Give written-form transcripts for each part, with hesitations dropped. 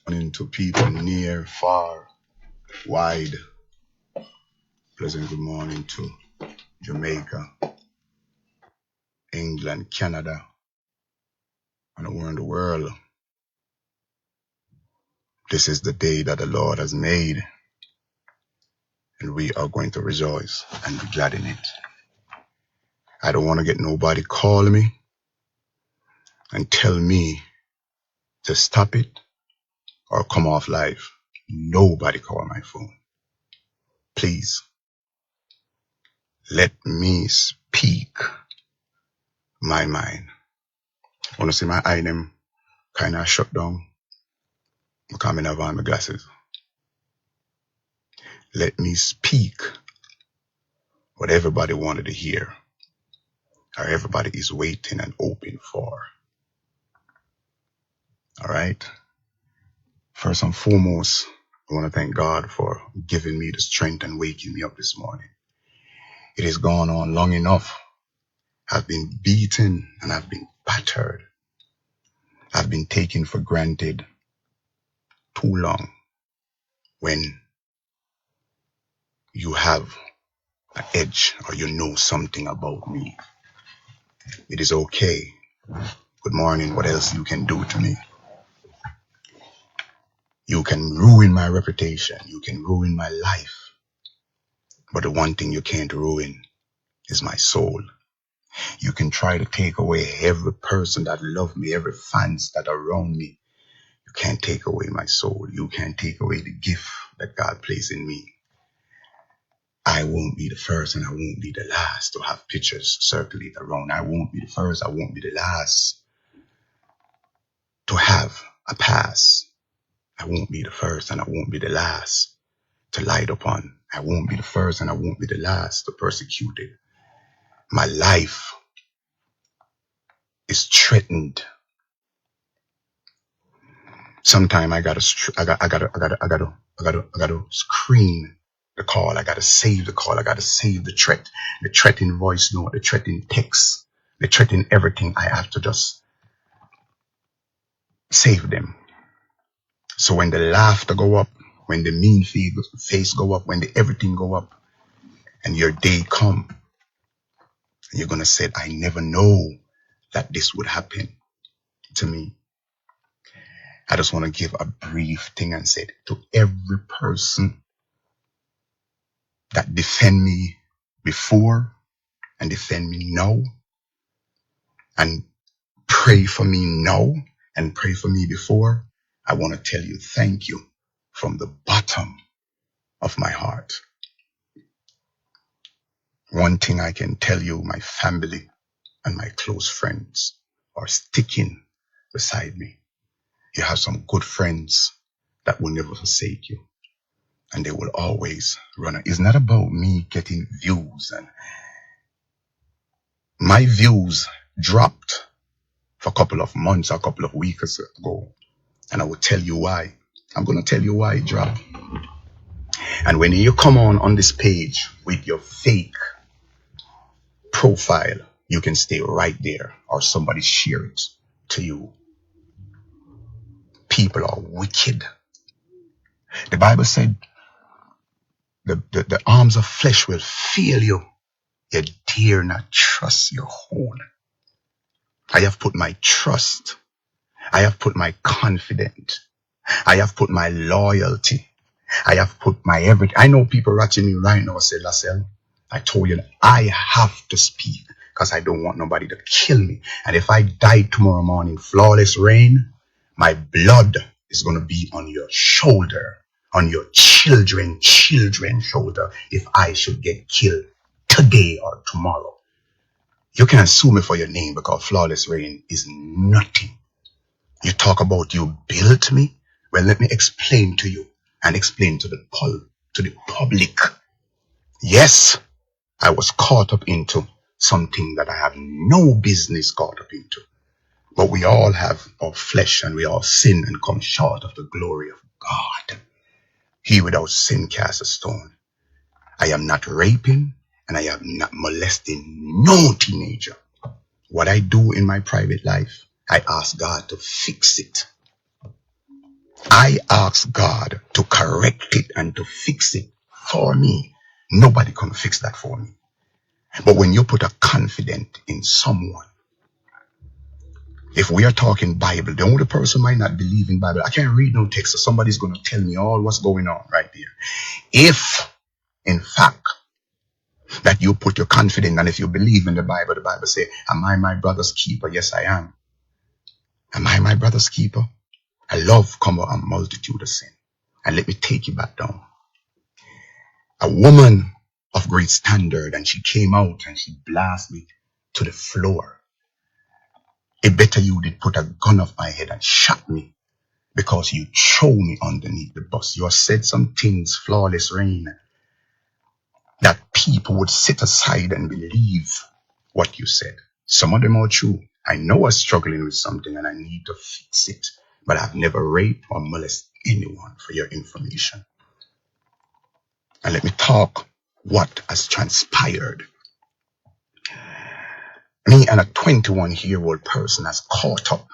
Morning to people near, far, wide. Pleasant good morning to Jamaica, England, Canada, and around the world. This is the day that the Lord has made, and we are going to rejoice and be glad in it. I don't want to get nobody call me and tell me to stop it or come off live. Nobody call my phone. Please, let me speak my mind. Want to see my eye them kind of shut down? I'm coming over on my glasses. Let me speak what everybody wanted to hear, or everybody is waiting and hoping for. All right? First and foremost, I want to thank God for giving me the strength and waking me up this morning. It has gone on long enough. I've been beaten and I've been battered. I've been taken for granted too long. When you have an edge or you know something about me, it is okay. Good morning. What else you can do to me? You can ruin my reputation. You can ruin my life. But the one thing you can't ruin is my soul. You can try to take away every person that loves me, every fans that are around me. You can't take away my soul. You can't take away the gift that God placed in me. I won't be the first and I won't be the last to have pictures circulate around. I won't be the first. I won't be the last to have a pass. I won't be the first and I won't be the last to light upon. I won't be the first and I won't be the last to persecute it. My life is threatened. Sometime I gotta screen the call. I gotta save the call. I gotta save the threatening voice note, the threatening text, the threatening everything. I have to just save them. So when the laughter go up, when the mean face go up, when the everything go up, and your day come, and you're gonna say, I never know that this would happen to me. I just want to give a brief thing and say to every person that defend me before and defend me now and pray for me now and pray for me before, I want to tell you thank you from the bottom of my heart. One thing I can tell you, my family and my close friends are sticking beside me. You have some good friends that will never forsake you. And they will always run. It's not about me getting views. And my views dropped for a couple of months, a couple of weeks ago. And I will tell you why. I'm going to tell you why it dropped. And when you come on this page with your fake profile, you can stay right there or somebody share it to you. People are wicked. The Bible said the arms of flesh will fail you. You dare not trust your own. I have put my trust. I have put my confidence. I have put my loyalty. I have put my everything. I know people watching me right now say, Lassell, I told you that I have to speak because I don't want nobody to kill me. And if I die tomorrow morning, flawless rain, my blood is going to be on your shoulder, on your children's shoulder if I should get killed today or tomorrow. You can sue me for your name because flawless rain is nothing. You talk about you built me. Well, let me explain to you and explain to the public. Yes, I was caught up into something that I have no business caught up into. But we all have our flesh and we all sin and come short of the glory of God. He without sin cast a stone. I am not raping and I am not molesting no teenager. What I do in my private life, I ask God to fix it. I ask God to correct it and to fix it for me. Nobody can fix that for me. But when you put a confidence in someone, if we are talking Bible, the only person might not believe in Bible. I can't read no text, so somebody's going to tell me all what's going on right there. If, in fact, that you put your confidence, and if you believe in the Bible says, am I my brother's keeper? Yes, I am. Am I my brother's keeper? A love cover a multitude of sin. And let me take you back down. A woman of great standard, and she came out and she blasted me to the floor. It better you did put a gun off my head and shot me because you throw me underneath the bus. You have said some things, flawless rain, that people would sit aside and believe what you said. Some of them are true. I know I'm struggling with something and I need to fix it, but I've never raped or molested anyone, for your information. And let me talk what has transpired. Me and a 21-year-old person has caught up,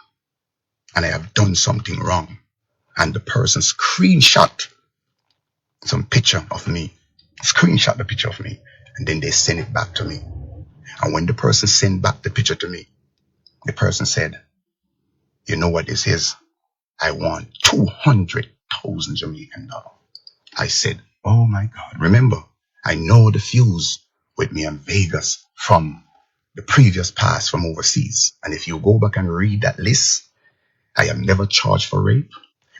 and I have done something wrong. And the person screenshot some picture of me, screenshot the picture of me, and then they send it back to me. And when the person sent back the picture to me, the person said, you know what this is? I want 200,000 Jamaican dollars. I said, oh my God. Remember, I know the fuse with me in Vegas from the previous past from overseas. And if you go back and read that list, I have never charged for rape.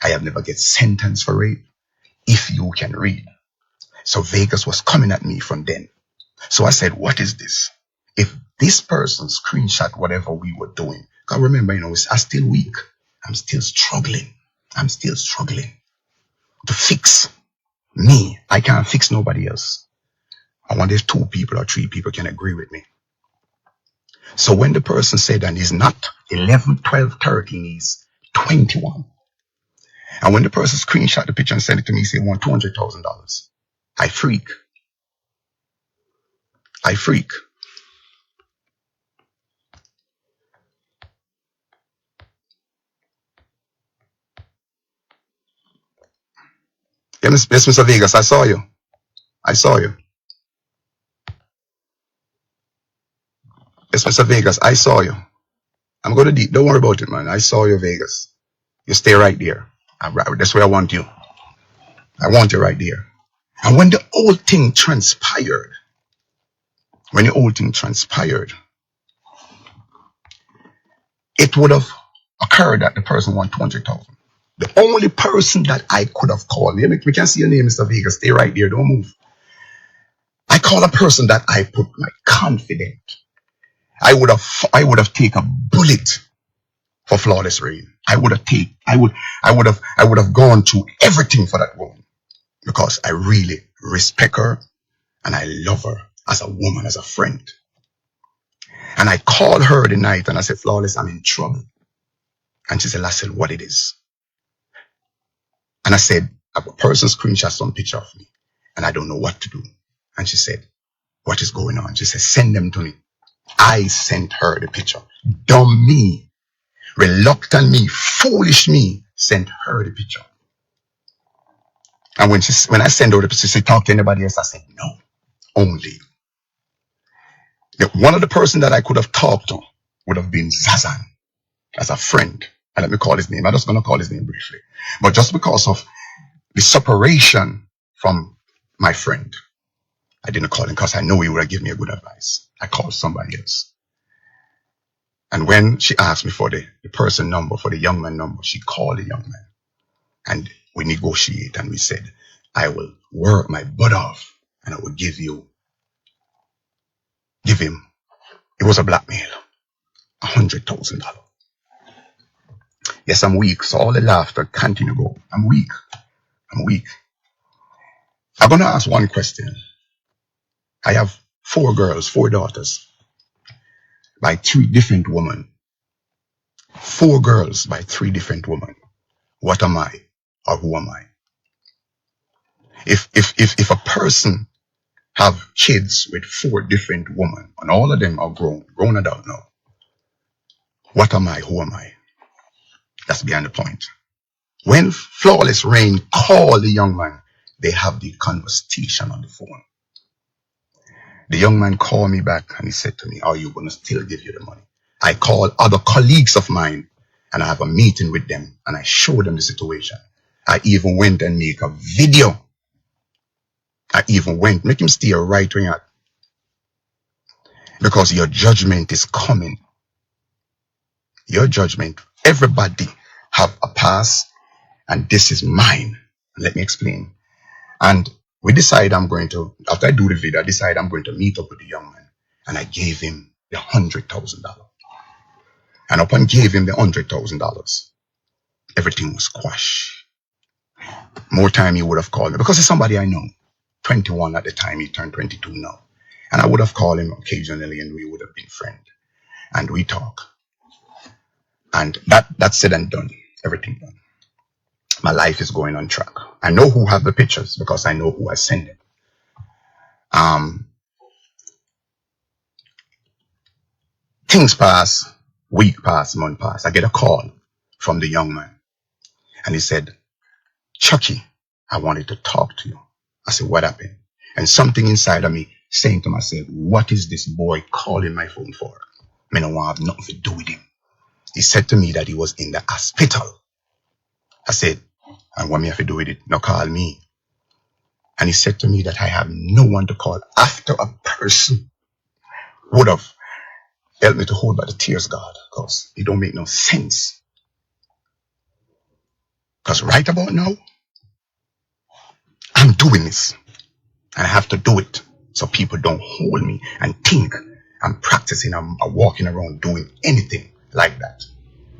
I have never get sentenced for rape. If you can read. So Vegas was coming at me from then. So I said, what is this? If this person screenshot whatever we were doing, because remember, I'm still weak. I'm still struggling. I'm still struggling to fix me. I can't fix nobody else. I want there's 2 people or 3 people can agree with me. So when the person said, and he's not 11, 12, 13, he's 21. And when the person screenshot the picture and sent it to me, he said, I want $200,000. I freak. Yes, Mr. Vegas, I saw you. Yes, Mr. Vegas, I saw you. I'm going to deep. Don't worry about it, man. I saw you, Vegas. You stay right there. That's where I want you. I want you right there. And when the whole thing transpired, it would have occurred that the person won 200,000. The only person that I could have called, we can see your name, Mr. Vegas. Stay right there. Don't move. I call a person that I put my confidence. I would have taken a bullet for flawless rain. I would have gone through everything for that woman because I really respect her and I love her as a woman, as a friend. And I called her the night and I said, Flawless, I'm in trouble. And she said, I said, what it is? And I said, a person screenshot some picture of me and I don't know what to do. And she said, what is going on? She said, send them to me. I sent her the picture. Dumb me, reluctant me, foolish me, sent her the picture. And when I sent her the picture, she said, talk to anybody else. I said, no, only you. One of the person that I could have talked to would have been Zazan as a friend. And let me call his name. I'm just going to call his name briefly. But just because of the separation from my friend, I didn't call him because I know he would have given me a good advice. I called somebody else. And when she asked me for the person number, for the young man number, she called the young man. And we negotiate and we said, I will work my butt off and I will give him, it was a blackmail, $100,000. Yes, I'm weak. So all the laughter continue to go. I'm weak. I'm going to ask one question. I have 4 girls, 4 daughters by 3 different women. 4 girls by 3 different women. What am I or who am I? If a person have kids with 4 different women and all of them are grown adult now, what am I? Who am I? That's behind the point. When Flawless Rain called the young man, they have the conversation on the phone. The young man called me back and he said to me, are you going to still give you the money? I called other colleagues of mine and I have a meeting with them and I showed them the situation. I even went and make a video. I even went, make him stay right where you're at. Because your judgment is coming. Your judgment. Everybody have a past and this is mine. Let me explain. And we decide after I do the video, I decide I'm going to meet up with the young man. And I gave him the $100,000. And upon gave him the $100,000, everything was quashed. More time he would have called me because he's somebody I know. 21 at the time, he turned 22 now. And I would have called him occasionally and we would have been friends. And we talk. And that's said and done. Everything done. My life is going on track. I know who have the pictures because I know who I send it. Things pass, week pass, month pass. I get a call from the young man. And he said, Chucky, I wanted to talk to you. I said, what happened? And something inside of me saying to myself, what is this boy calling my phone for? I don't want to have nothing to do with him. He said to me that he was in the hospital. I said, and what me have to do with it? No, call me. And he said to me that I have no one to call after a person would have helped me to hold back the tears, God, because it don't make no sense. Because right about now, I'm doing this. And I have to do it so people don't hold me and think I'm practicing, I'm walking around doing anything like that.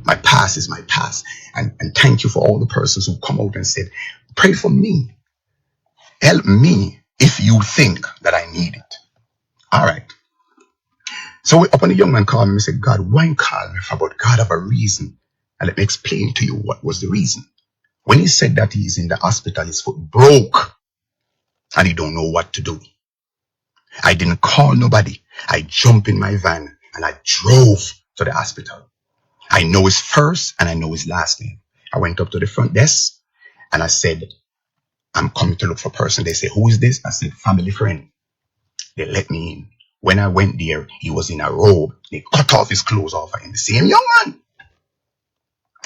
My past is my past. And thank you for all the persons who come out and said, pray for me. Help me if you think that I need it. All right. So up when the young man called me and said, God, why call me for? But God have a reason. And let me explain to you what was the reason. When he said that he's in the hospital, his foot broke and he don't know what to do. I didn't call nobody. I jumped in my van and I drove to the hospital. I know his first and I know his last name. I went up to the front desk and I said, I'm coming to look for a person. They say, who is this? I said, family friend. They let me in. When I went there, he was in a robe. They cut off his clothes off him. The same young man.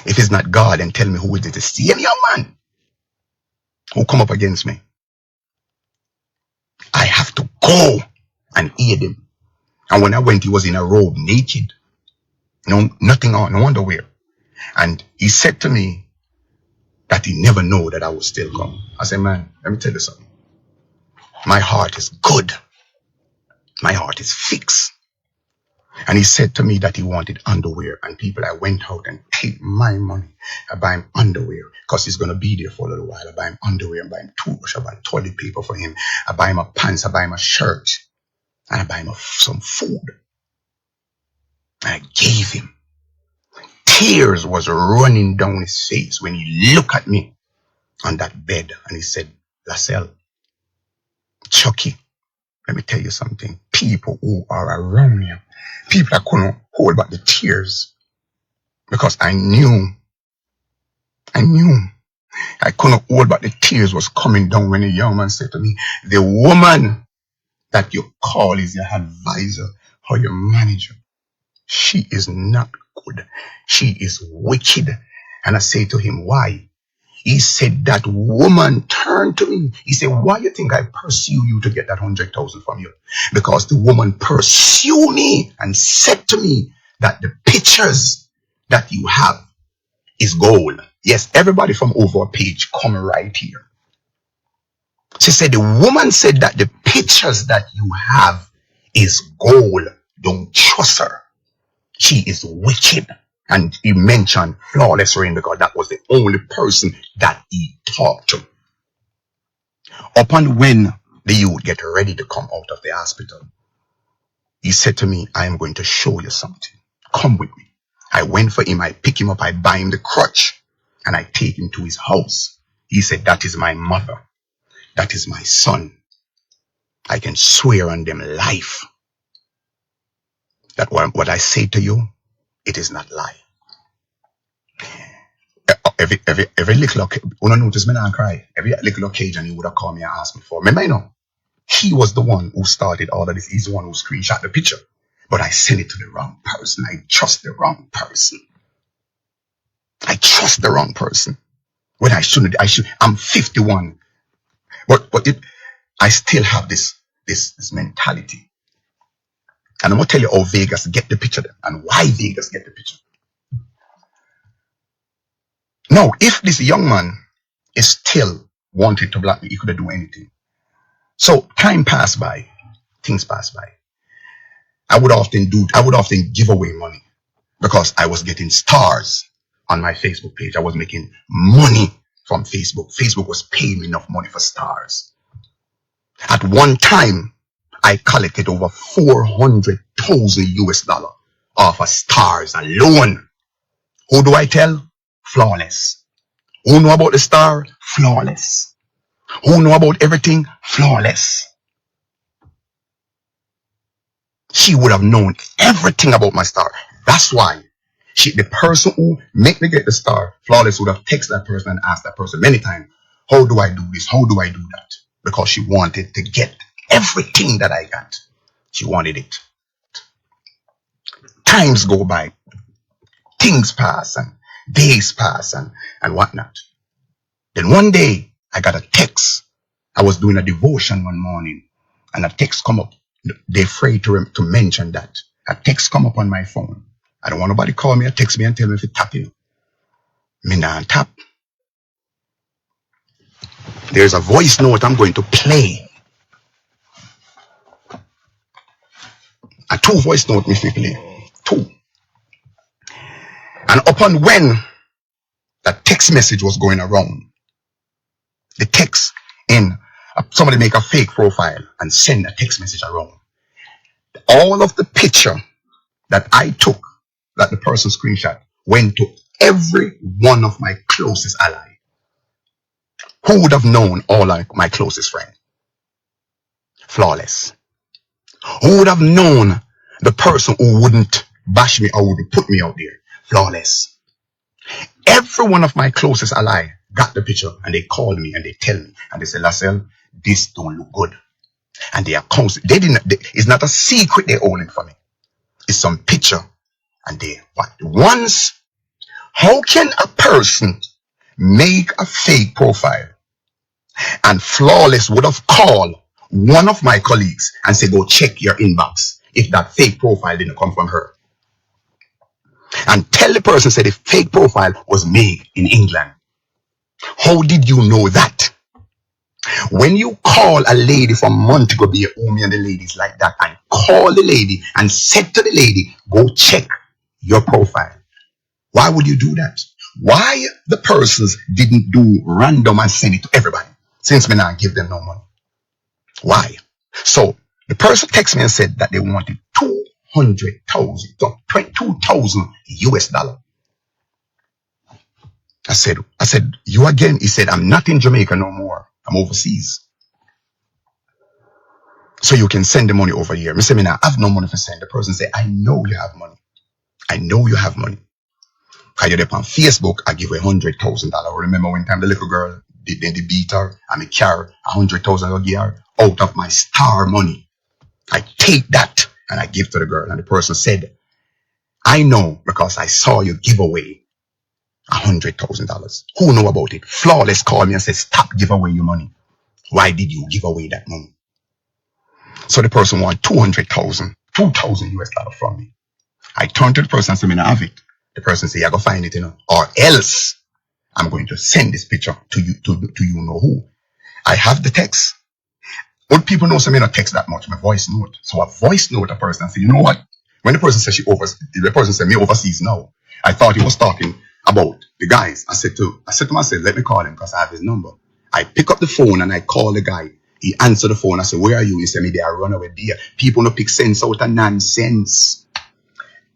If it's not God, then tell me who is it? The same young man who come up against me. I have to go and aid him. And when I went, he was in a robe, naked. No, nothing on, no underwear. And he said to me that he never know that I would still come. I said, man, let me tell you something. My heart is good. My heart is fixed. And he said to me that he wanted underwear. And people, I went out and paid my money. I buy him underwear because he's going to be there for a little while. I buy him underwear. I buy him toothbrush. I buy toilet paper for him. I buy him a pants. I buy him a shirt. And I buy him some food. And I gave him. Tears was running down his face when he looked at me on that bed. And he said, Lascelles, Chucky, let me tell you something. People who are around you, people that couldn't hold back the tears because I knew I couldn't hold back the tears was coming down when a young man said to me, the woman that you call is your advisor or your manager. She is not good. She is wicked. And I say to him, why? He said that woman turned to me. He said, why you think I pursue you to get that 100,000 from you? Because the woman pursued me and said to me that the pictures that you have is gold. Yes, everybody from over a page come right here. She said, the woman said that the pictures that you have is gold. Don't trust her. She is wicked. And he mentioned Flawless Rain because that was the only person that he talked to. Upon when the youth get ready to come out of the hospital, he said to me, I am going to show you something. Come with me. I went for him. I pick him up. I buy him the crutch and I take him to his house. He said, that is my mother. That is my son. I can swear on them life that what I say to you, it is not lie. every little when I notice me not cry. Every little occasion he would have called me and asked me for. Remember, you know, he was the one who started all of this. He's the one who screenshot the picture. But I sent it to the wrong person. I trust the wrong person. I trust the wrong person. When I shouldn't. I'm 51. But I still have this mentality. And I'm going to tell you how Vegas get the picture and why Vegas get the picture. Now, if this young man is still wanted to block me, he could have done anything. So time passed by, things passed by. I would often give away money because I was getting stars on my Facebook page. I was making money from Facebook. Facebook was paying me enough money for stars. At one time, I collected over 400,000 US dollar off of stars alone. Who do I tell? Flawless. Who know about the star? Flawless. Who know about everything? Flawless. She would have known everything about my star. That's why the person who made me get the star, Flawless, would have texted that person and asked that person many times, how do I do this? How do I do that? Because she wanted to get everything that I got. She wanted it. Times go by. Things pass and days pass and whatnot. Then one day, I got a text. I was doing a devotion one morning and a text come up. They're afraid to mention that. A text come up on my phone. I don't want nobody call me or text me and tell me if it's tapping. Me not tap. There's a voice note I'm going to play. A 2 voice note me play. 2. And upon when that text message was going around, the text in somebody make a fake profile and send a text message around. All of the picture that I took, that the person screenshot, went to every one of my closest ally. Who would have known all like my closest friend? Flawless. Who would have known the person who wouldn't bash me or wouldn't put me out there? Flawless. Every one of my closest ally got the picture and they called me and they tell me and they said, Lassell, this don't look good. And they are constant. It's not a secret they're holding for me. It's some picture. And how can a person make a fake profile? And Flawless would have called one of my colleagues and said, go check your inbox if that fake profile didn't come from her. And tell the person said the fake profile was made in England. How did you know that? When you call a lady from Montego Bay, Omi and the ladies like that, and call the lady and said to the lady, go check your profile. Why would you do that? Why the persons didn't do random and send it to everybody? Since me not give them no money. Why? So the person texted me and said that they wanted 2,000 US dollar. I said, you again? He said, I'm not in Jamaica no more. I'm overseas. So you can send the money over here. I said, I have no money to send. The person said, I know you have money. I know you have money. I did it on Facebook. I give her $100,000. Remember one time the little girl, they beat her and me carry $100,000 a year out of my star money. I take that and I give to the girl. And the person said, I know because I saw you give away $100,000. Who know about it? Flawless called me and said, stop giving away your money. Why did you give away that money? So the person want 2,000 US dollars from me. I turned to the person and said, I have it. The person said, I go find it, or else I'm going to send this picture to you, to you know who. I have the text. Old people know some not text that much, my voice note. So I voice note a person and say, you know what? When the person said the person said me overseas now, I thought he was talking about the guys. I said to myself, let me call him because I have his number. I pick up the phone and I call the guy. He answered the phone. I said, where are you? He said, maybe I run away there. People no pick sense out of nonsense.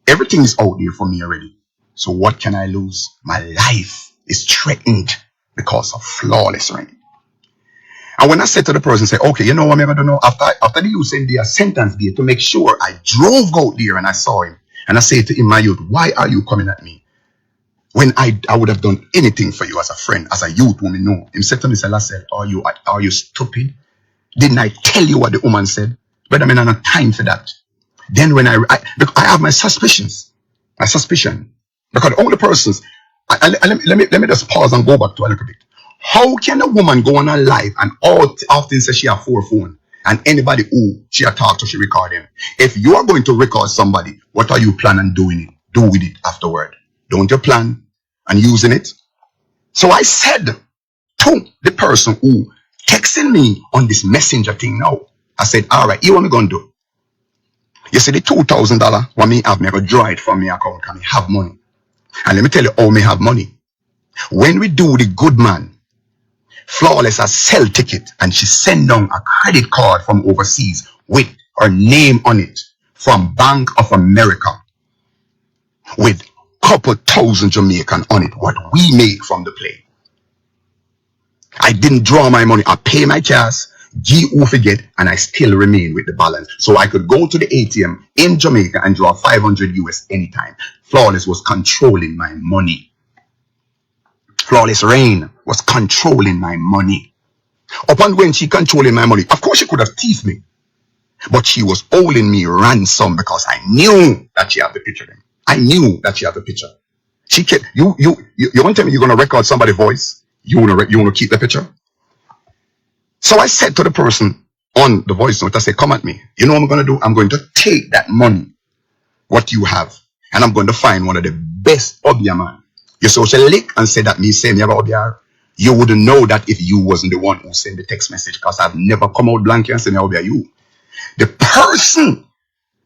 Everything is out there for me already. So what can I lose? My life is threatened because of Flawless right? And when I said to the person, say, okay, you know what I'm going to do? After the youth sent their sentence there to make sure, I drove out there and I saw him. And I said to him, my youth, why are you coming at me? when I would have done anything for you as a friend, as a youth whom you know. Him said to me, I said, are you stupid? Didn't I tell you what the woman said? But I mean, I don't have time for that. Then when I have my suspicions, my suspicion, because the only persons, let me just pause and go back to a little bit. How can a woman go on her live and often say she have 4 phones and anybody who she a talk to, she record them? If you are going to record somebody, what are you planning doing do with it afterward? Don't you plan on using it? So I said to the person who texting me on this messenger thing now, I said, all right, you what me gonna do? You see the $2,000 what me have, me go draw it from my account and me have money. And let me tell you how me have money. When we do the good man, Flawless a sell ticket and she send down a credit card from overseas with her name on it from Bank of America with couple thousand Jamaican on it, what we make from the play. I didn't draw my money. I pay my cash, who forget, and I still remain with the balance. So I could go to the ATM in Jamaica and draw 500 US anytime. Flawless was controlling my money. Flawless Rain was controlling my money. Upon when she controlling my money, of course she could have thieved me. But she was holding me ransom because I knew that she had the picture. I knew that she had the picture. She kept, you want to tell me you're going to record somebody's voice? You want to keep the picture? So I said to the person on the voice note, I said, come at me. You know what I'm going to do? I'm going to take that money, what you have, and I'm going to find one of the best Obia man. You social lick and say that me say me about Obia. You wouldn't know that if you wasn't the one who sent the text message, because I've never come out blank and say me Obia you. The person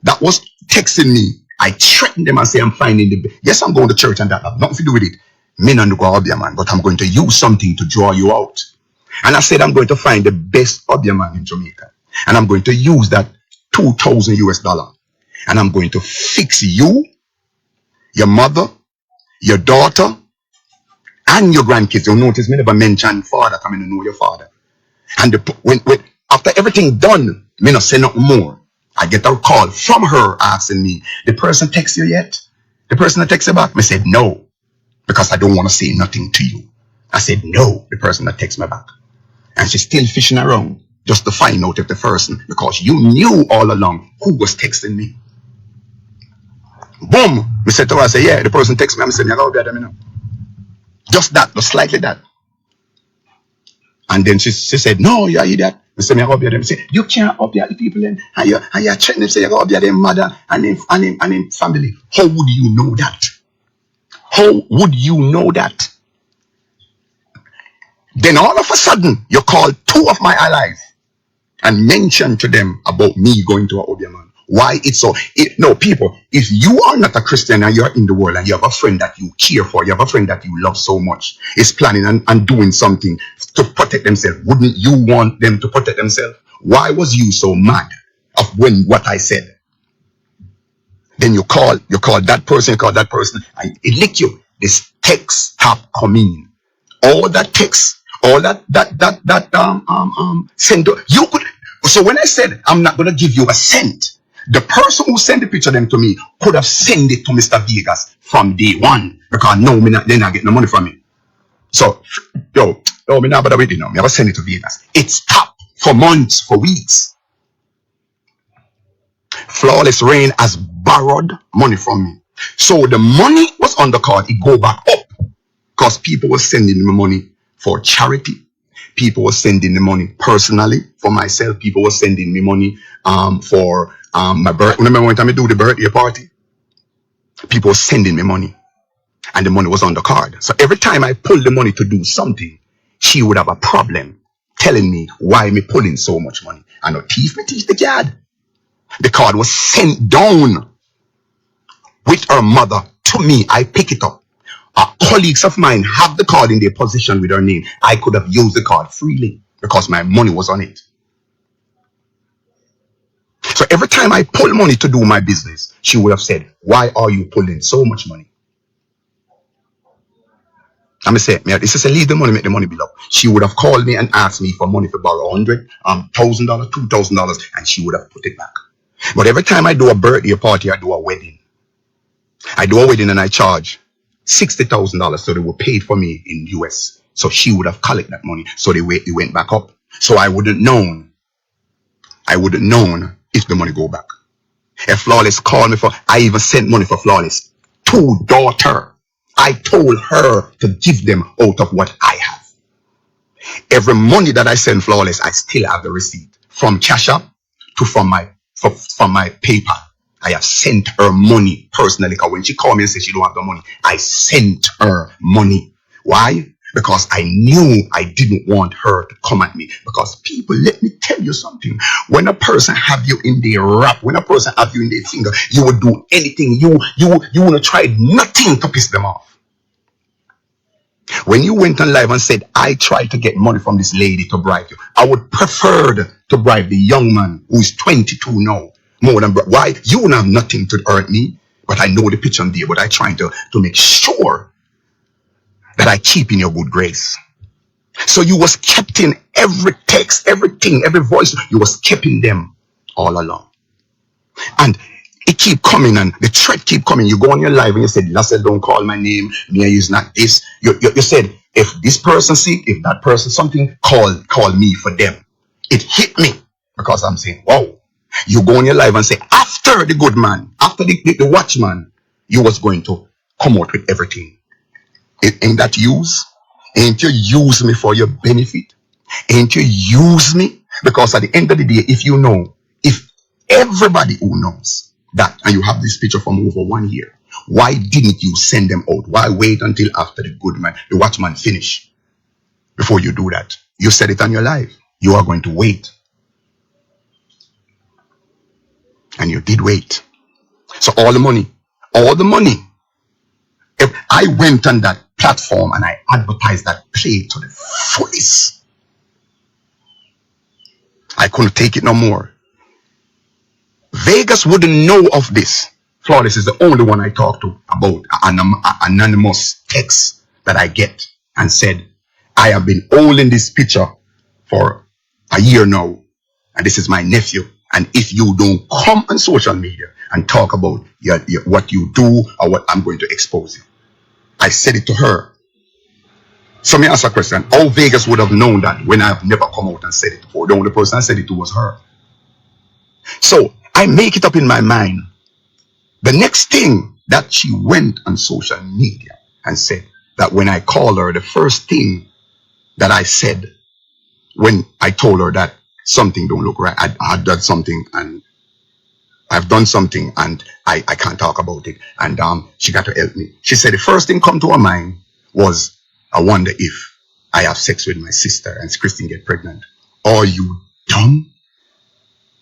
that was texting me, I threatened them and say I'm finding the yes, I'm going to church and that have nothing to do with it. Me not go Obia man, but I'm going to use something to draw you out. And I said I'm going to find the best Obia man in Jamaica. And I'm going to use that $2,000 US. And I'm going to fix you, your mother, your daughter, and your grandkids. You'll notice me never mention father, coming to know your father. And when after everything done, me not say nothing more. I get a call from her asking me, the person text you yet? The person that texts you back? Me said no, because I don't want to say nothing to you. I said no, the person that texts me back. And she's still fishing around just to find out if the person, because you knew all along who was texting me. Boom! Me said to her, I said, yeah, the person texts me. I said, you know. Just that, just slightly that. And then she said, no, you idiot. I said, I said, you can't upbeat the people then. And you're threatening them, say you upbeat their mother and them family. How would you know that? How would you know that? Then all of a sudden, you call 2 of my allies and mention to them about me going to a Obia man. Why it's so? No, people, if you are not a Christian and you're in the world and you have a friend that you care for, you have a friend that you love so much, is planning and doing something to protect themselves, wouldn't you want them to protect themselves? Why was you so mad of what I said? Then you call that person, and it lick you. This text stop coming. All that text, all that send you could. So when I said I'm not gonna give you a cent, the person who sent the picture them to me could have sent it to Mr. Vegas from day one, because no, they're not getting no money from me. So me not bother with it now. Me ever send it to Vegas. It stopped for months, for weeks. Flawless Rain has borrowed money from me. So the money was on the card, it go back up. Because people were sending me money for charity. People were sending me money personally for myself. People were sending me money for my birthday. Remember when time I do the birthday party? People were sending me money. And the money was on the card. So every time I pulled the money to do something, she would have a problem telling me why me pulling so much money. And no thief me teach the card. The card was sent down with her mother to me. I pick it up. Colleagues of mine have the card in their possession with her name. I could have used the card freely because my money was on it. So every time I pull money to do my business, she would have said, why are you pulling so much money? I'm say, this is a leave the money, make the money below. She would have called me and asked me for money to borrow $100, $1,000, $2,000, and she would have put it back. But every time I do a birthday party, I do a wedding. I do a wedding and I charge $60,000. So they were paid for me in US. So she would have collected that money. So it went back up. So I wouldn't known if the money go back. If Flawless called me I even sent money for Flawless to daughter. I told her to give them out of what I have. Every money that I send Flawless, I still have the receipt. From Cash App to from my PayPal. I have sent her money personally. Because when she called me and said she don't have the money, I sent her money. Why? Because I knew I didn't want her to come at me. Because people, let me tell you something. When a person have you in their rap, when a person have you in their finger, you would do anything. You want to try nothing to piss them off. When you went on live and said, I tried to get money from this lady to bribe you, I would prefer to bribe the young man who is 22 now. More than why? You wouldn't have nothing to hurt me. But I know the picture on there. But I trying to make sure that I keep in your good grace. So you was kept in every text, everything, every voice. You was kept in them all along. And it keep coming and the threat keep coming. You go on your live and you said, Lassell, don't call my name. Me is not this. You said, if this person sick, if that person something, call me for them. It hit me because I'm saying, wow. You go on your live and say, after the good man, after the watchman, you was going to come out with everything. Ain't that use? Ain't you use me for your benefit? Ain't you use me? Because at the end of the day, if everybody who knows that, and you have this picture from over 1 year, why didn't you send them out? Why wait until after the good man, the watchman finish before you do that? You said it on your live. You are going to wait. And you did wait. So all the money. If I went on that platform and I advertised that play to the fullest, I couldn't take it no more. Vegas wouldn't know of this. Flawless is the only one I talk to about an anonymous text that I get and said, I have been holding this picture for a year now, and this is my nephew. And if you don't come on social media and talk about what you do or what, I'm going to expose you. I said it to her. So me ask a question. How Vegas would have known that when I've never come out and said it before? The only person I said it to was her. So I make it up in my mind. The next thing that she went on social media and said that when I called her, the first thing that I said when I told her that something don't look right, I had done something and I've done something and I can't talk about it. And she got to help me. She said the first thing come to her mind was, I wonder if I have sex with my sister and Christine get pregnant. Are you dumb?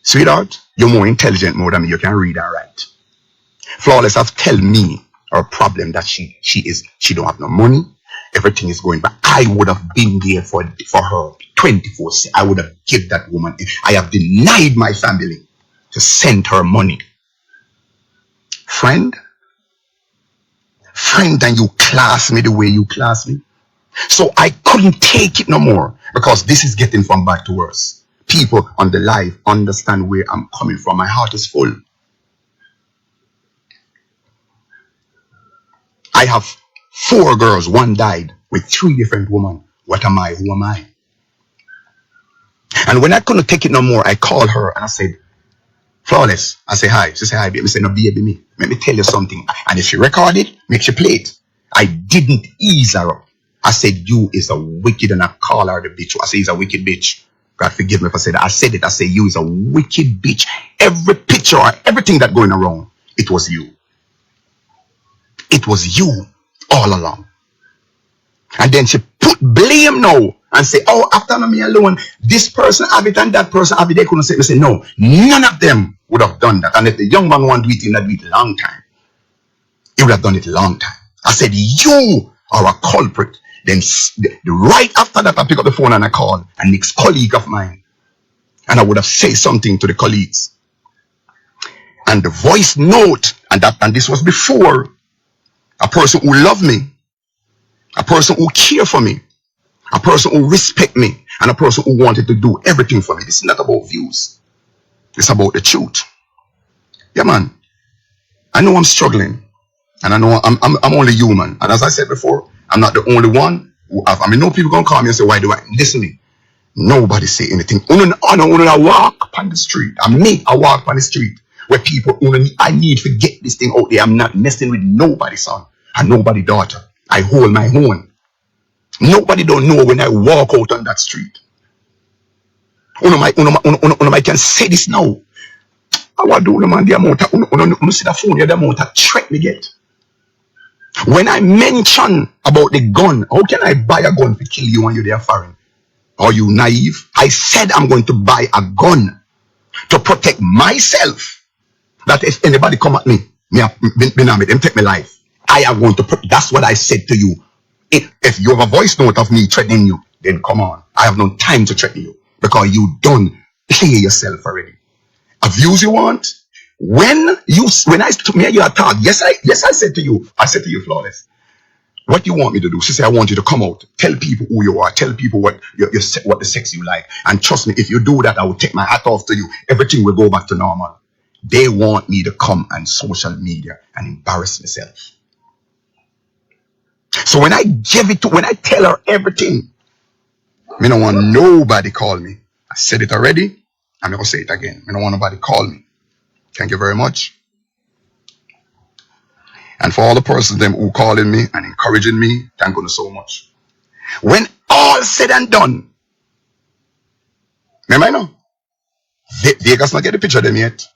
Sweetheart, you're more intelligent more than me. You can read and write. Flawless have tell me her problem that she don't have no money. Everything is going back. I would have been there for her 24/7. I would have given that woman. I have denied my family to send her money. Friend, and you class me the way you class me. So I couldn't take it no more because this is getting from bad to worse. People on the live understand where I'm coming from. My heart is full. I have 4 girls. 1 died with 3 different women. What am I? Who am I? And when I couldn't take it no more, I called her and I said, Flawless. I say hi. She said hi, baby. I said, no, baby, me. Let me tell you something. And if she record it, make she play it. I didn't ease her up. I said, you is a wicked, and I call her the bitch. I say, he's a wicked bitch. God forgive me if I said that. I said it. I say, you is a wicked bitch. Every picture, everything that going around, it was you. It was you all along. And then she put blame now and say, oh, after me alone, this person have it and that person have it. They couldn't say, say, no, none of them would have done that. And if the young man want to do it, he would do it a long time. He would have done it a long time. I said, you are a culprit. Then right after that, I pick up the phone and I call an ex-colleague of mine. And I would have said something to the colleagues. And the voice note, and this was before, a person who loved me, a person who cared for me, a person who respect me, and a person who wanted to do everything for me. This is not about views. It's about the truth. Yeah, man. I know I'm struggling. And I know I'm only human. And as I said before, I'm not the only one who have. I mean, no people gonna call me and say, why do I listen to me? Nobody say anything. I walk on the street. I walk on the street where people I need to get this thing out there. I'm not messing with nobody, son, and nobody daughter. I hold my own. Nobody don't know when I walk out on that street. I can say this now. I want to do man the amount of see the phone the amount of threat me get. When I mention about the gun, how can I buy a gun to kill you when you're there foreign? Are you naive? I said I'm going to buy a gun to protect myself. That if anybody come at me, them take my life. I am going to that's what I said to you. If you have a voice note of me threatening you, then come on. I have no time to threaten you because you done clear yourself already. A views you want? When I took me and you talk, yes I said to you, Flawless. What do you want me to do? She said, I want you to come out, tell people who you are, tell people what the sex you like. And trust me, if you do that, I will take my hat off to you. Everything will go back to normal. They want me to come on social media and embarrass myself. So when I tell her everything, I don't want nobody call me. I said it already. I'm going to say it again. I don't want nobody call me. Thank you very much. And for all the persons them who calling me and encouraging me, thank you so much. When all said and done, remember I know, Vegas not get the picture of them yet.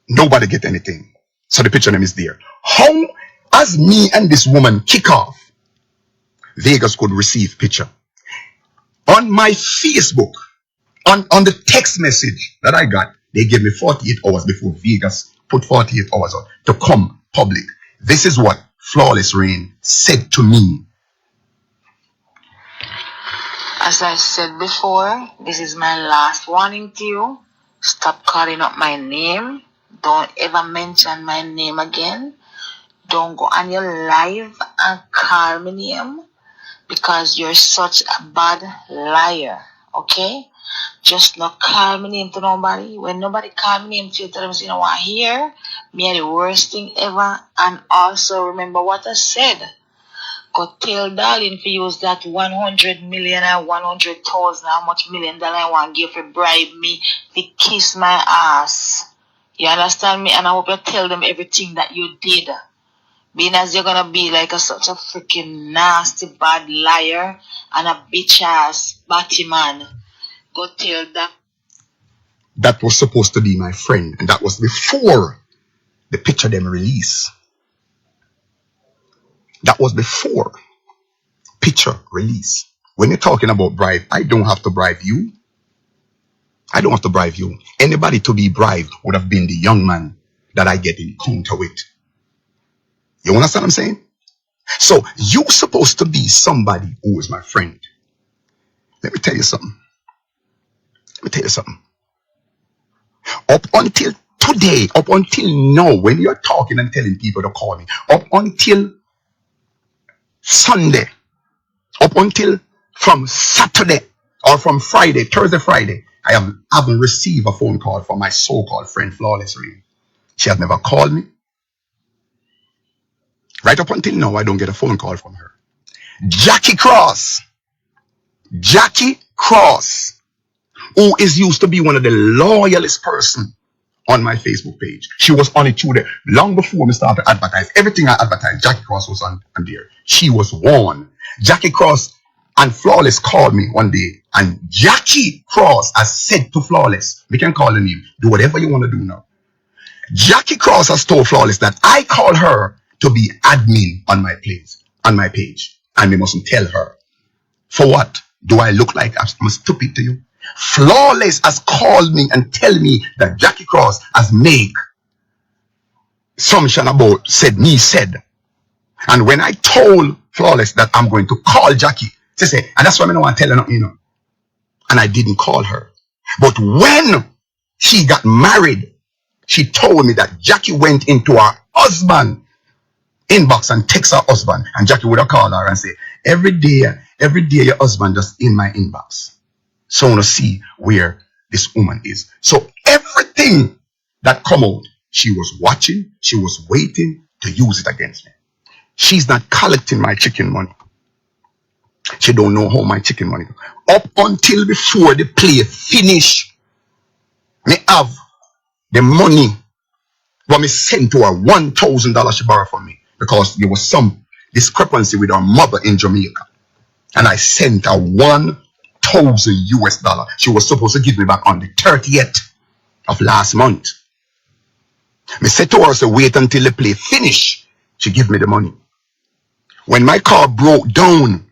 Nobody get anything. So the picture of them is there. How, as me and this woman kick off, Vegas could receive picture. On my Facebook, on the text message that I got, they gave me 48 hours before Vegas put 48 hours on to come public. This is what Flawless Rain said to me. As I said before, this is my last warning to you. Stop calling up my name. Don't ever mention my name again. Don't go on your live and call my name because you're such a bad liar. Okay? Just not call my name to nobody. When nobody call my name to you, tell them, you know what, here, me are the worst thing ever. And also remember what I said. Go tell darling to use that 100 million and 100,000, how much $1 million I want to give to bribe me to kiss my ass. You understand me? And I hope you tell them everything that you did. Being as you're gonna be like such a freaking nasty bad liar and a bitch ass batty man. Go tell that. That was supposed to be my friend, and that was before the picture them release. That was before picture release. When you're talking about bribe, I don't have to bribe you. I don't have to bribe you. Anybody to be bribed would have been the young man that I get encounter with. You understand what I'm saying? So you're supposed to be somebody who is my friend. Let me tell you something. Up until today, up until now, when you're talking and telling people to call me, up until Sunday, up until from Saturday or from Friday, Thursday, Friday, I haven't received a phone call from my so-called friend Flawless Rain. She has never called me. Right up until now, I don't get a phone call from her. Jackie Cross, who is used to be one of the loyalest person on my Facebook page. She was on it there long before we started to advertise. Everything I advertised, Jackie Cross was on there. She was warned. Jackie Cross and Flawless called me one day, and Jackie Cross has said to Flawless, we can call her name, do whatever you want to do now. Jackie Cross has told Flawless that I call her to be admin on my page, and we mustn't tell her. For what? Do I look like I'm stupid to you? Flawless has called me and tell me that Jackie Cross has made assumption about said. And when I told Flawless that I'm going to call Jackie, she said, and that's why I don't want to tell her nothing, And I didn't call her. But when she got married, she told me that Jackie went into her husband inbox and text her husband, and Jackie would have called her and say, every day your husband just in my inbox. So I want to see where this woman is. So everything that come out, she was watching, she was waiting, to use it against me. She's not collecting my chicken money. She don't know how my chicken money go. Up until before the play finish, me have the money what me sent to her, $1,000 she borrowed from me because there was some discrepancy with her mother in Jamaica. And I sent her $1,000. She was supposed to give me back on the 30th of last month. Me said to her, so wait until the play finish. She give me the money. When my car broke down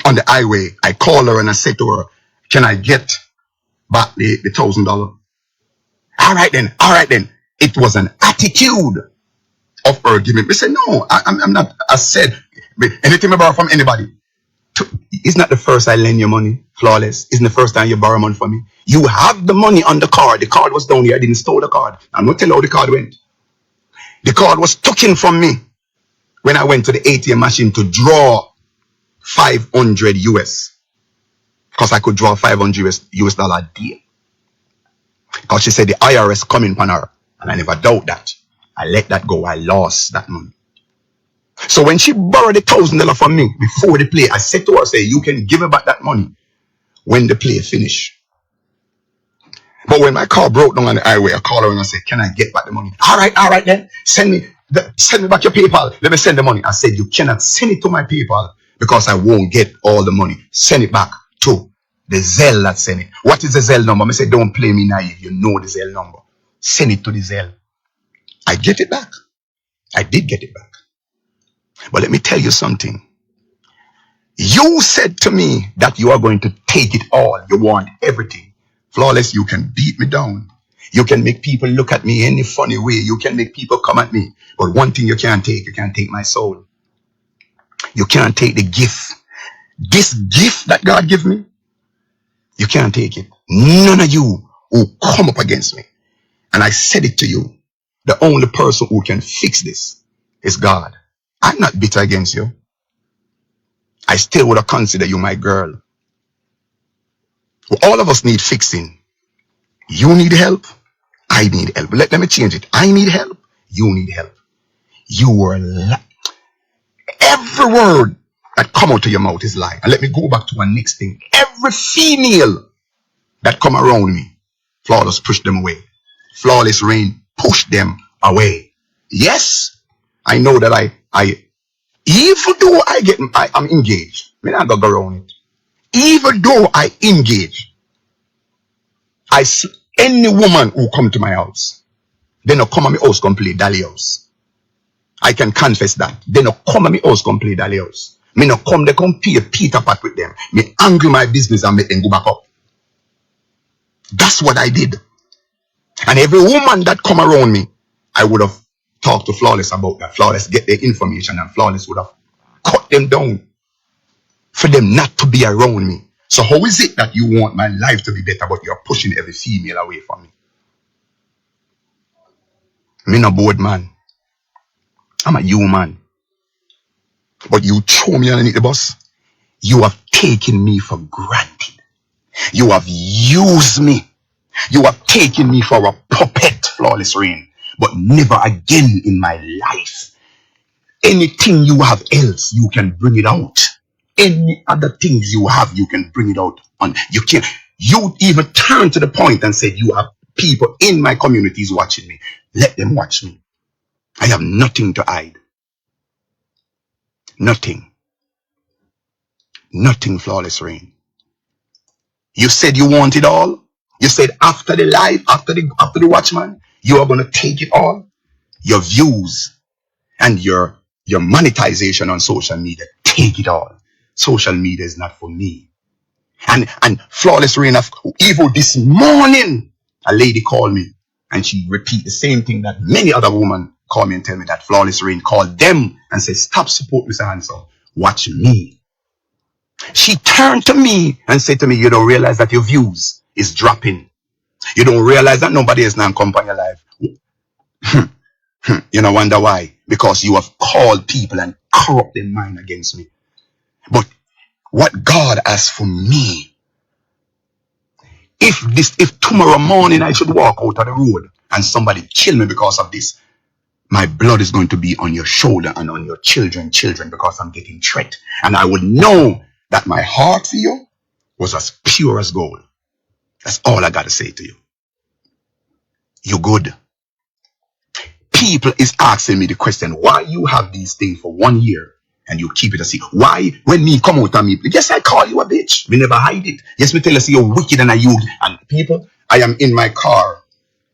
on the highway, I called her and I said to her, can I get back the $1,000? All right then. It was an attitude of her giving. Me said, no, I'm not. I said, anything I borrow from anybody. It's not the first I lend you money, Flawless. It's not the first time you borrow money from me. You have the money on the card. The card was down here. I didn't steal the card. I'm not telling you how the card went. The card was taken from me when I went to the ATM machine to draw 500 US. Because I could draw 500 US dollar a day. Because she said the IRS coming upon her. And I never doubt that. I let that go. I lost that money. So when she borrowed the $1,000 from me before the play, I said to her, say, you can give me back that money when the play finish. But when my car broke down on the highway, I called her and I said, can I get back the money? All right then. Send me back your PayPal. Let me send the money. I said, you cannot send it to my PayPal because I won't get all the money. Send it back to the Zelle that sent it. What is the Zelle number? I said, don't play me naive. You know the Zelle number. Send it to the Zelle. I get it back. I did get it back. But let me tell you something. You said to me that you are going to take it all. You want everything. Flawless, you can beat me down. You can make people look at me any funny way. You can make people come at me. But one thing you can't take my soul. You can't take the gift. This gift that God gave me, you can't take it. None of you who come up against me. And I said it to you. The only person who can fix this is God. I'm not bitter against you. I still would have considered you my girl. All of us need fixing. You need help. I need help. Let me change it. I need help. You need help. You were every word that come out of your mouth is lie. And let me go back to one next thing. Every female that come around me, Flawless push them away. Flawless Rain push them away. Yes, I know that even though I'm engaged, I mean, I gotta go around it. Even though I engage, any woman who come to my house, they not come at my house come play Dali house. I can confess that. They not come at my house come play Dali house. Me not come, they come play Peter Pat with them. Me angle my business and make them go back up. That's what I did. And every woman that come around me, I would have talked to Flawless about that. Flawless get their information and Flawless would have cut them down for them not to be around me. So how is it that you want my life to be better, but you're pushing every female away from me? Me no bored man. I'm a human. But you throw me underneath the bus. You have taken me for granted. You have used me. You have taken me for a puppet, Flawless Rain. But never again in my life. Anything you have else, you can bring it out. Any other things you have, you can bring it out. You can. You even turn to the point and said, you have people in my communities watching me. Let them watch me. I have nothing to hide. Nothing. Nothing, Flawless Rain. You said you want it all. You said after the live, after the Watchman, you are going to take it all. Your views and your monetization on social media, take it all. Social media is not for me. And Flawless Rain of evil this morning, a lady called me and she repeat the same thing that many other women call me and tell me that Flawless Rain called them and said, stop support Mr. Handsome. Watch me. She turned to me and said to me, you don't realize that your views is dropping. You don't realize that nobody is now come on your life. You know, wonder why? Because you have called people and corrupt their mind against me. But what God has for me, if tomorrow morning I should walk out of the road and somebody kill me because of this, my blood is going to be on your shoulder and on your children, because I'm getting threat. And I would know that my heart for you was as pure as gold. That's all I got to say to you. You good. People is asking me the question, why you have these things for 1 year and you keep it a secret? Why, when me come out and me, yes, I call you a bitch. We never hide it. Yes, me tell you, you're wicked and you. And people, I am in my car.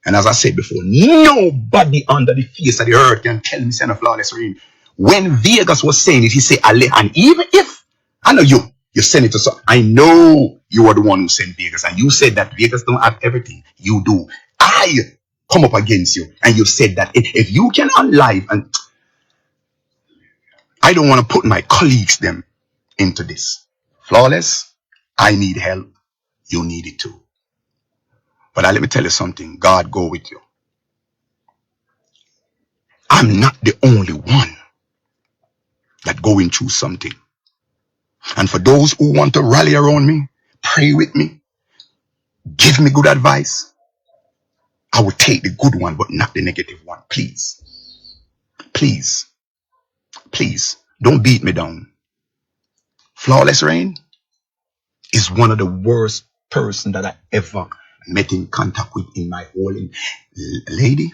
And as I said before, nobody under the face of the earth can tell me send a flawless rain. When Vegas was saying it, he said, and even if, I know you send it to some, I know you are the one who sent Vegas. And you said that Vegas don't have everything. You do. I come up against you. And you said that if you can unlive, and I don't want to put my colleagues them into this. Flawless, I need help. You need it too. But let me tell you something. God go with you. I'm not the only one that going through something. And for those who want to rally around me, pray with me, give me good advice, I will take the good one, but not the negative one. Please, please, please, don't beat me down. Flawless Rain is one of the worst person that I ever met in contact with in my whole lady.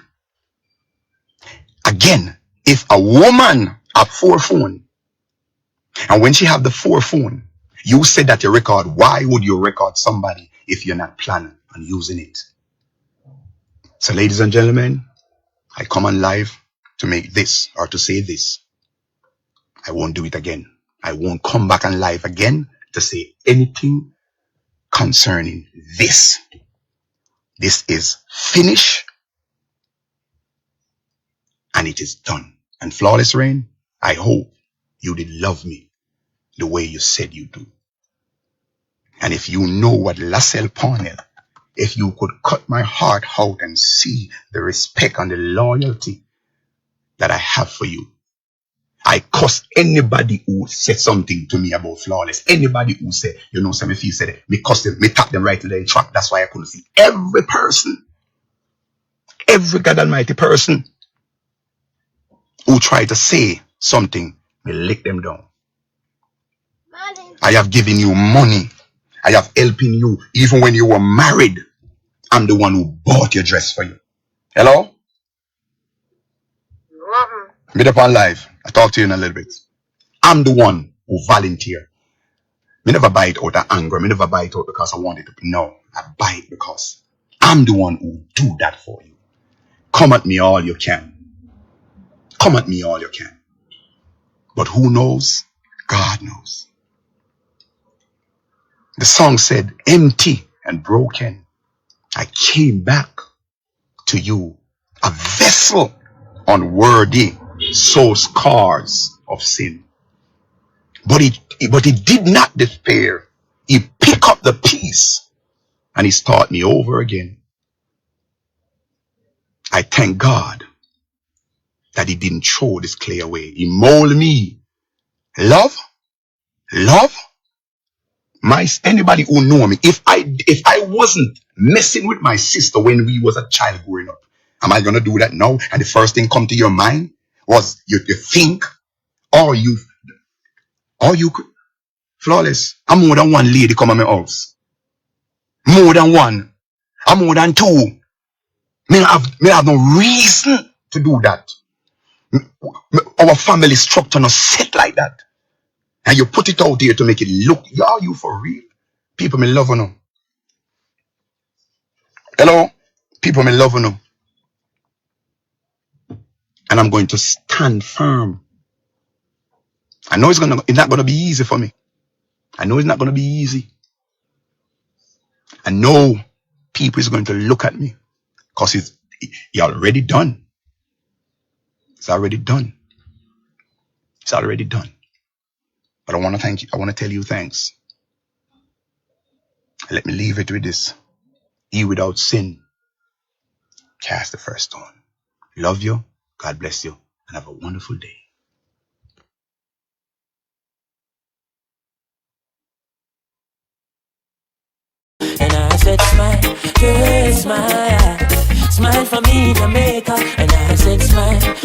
Again, if a woman have 4 phones, and when she have the 4 phone, you said that you record. Why would you record somebody if you're not planning on using it? So ladies and gentlemen, I come on live to make this or to say this. I won't do it again. I won't come back on live again to say anything concerning this. This is finished and it is done. And Flawless Rain, I hope you did love me the way you said you do. And if you know what Lassell Parnell, if you could cut my heart out and see the respect and the loyalty that I have for you. I cuss anybody who said something to me about Flawless. Anybody who said, some if you said it, me cuss them, me tap them right to the track. That's why I couldn't see every person, every God Almighty person who tried to say something, me lick them down. I have given you money. I have helping you. Even when you were married, I'm the one who bought your dress for you. Hello? Meet up on live. I'll talk to you in a little bit. I'm the one who volunteer. Me never buy it out of anger. Me never buy it out because I want it to be. No, I buy it because I'm the one who do that for you. Come at me all you can. Come at me all you can. But who knows? God knows. The song said, empty and broken, I came back to you, a vessel unworthy, so scars of sin. But he did not despair. He picked up the piece and he started me over again. I thank God that he didn't throw this clay away. He molded me. Love. Anybody who know me, if I wasn't messing with my sister when we was a child growing up, am I gonna do that now? And the first thing come to your mind was you think, or you could. Flawless. I'm more than one lady come at my house. More than one. I'm more than 2. Me have no reason to do that. Our family structure not set like that. And you put it out there to make it look, are you for real? People me love you. Hello? People me love you. And I'm going to stand firm. I know it's not gonna be easy for me. I know it's not gonna be easy. I know people is going to look at me because it's already done. It's already done. It's already done. But I want to thank you. I want to tell you thanks. Let me leave it with this. He without sin cast the first stone. Love you. God bless you. And have a wonderful day. And I said smile, yeah, smile for me, Jamaica, and I said smile.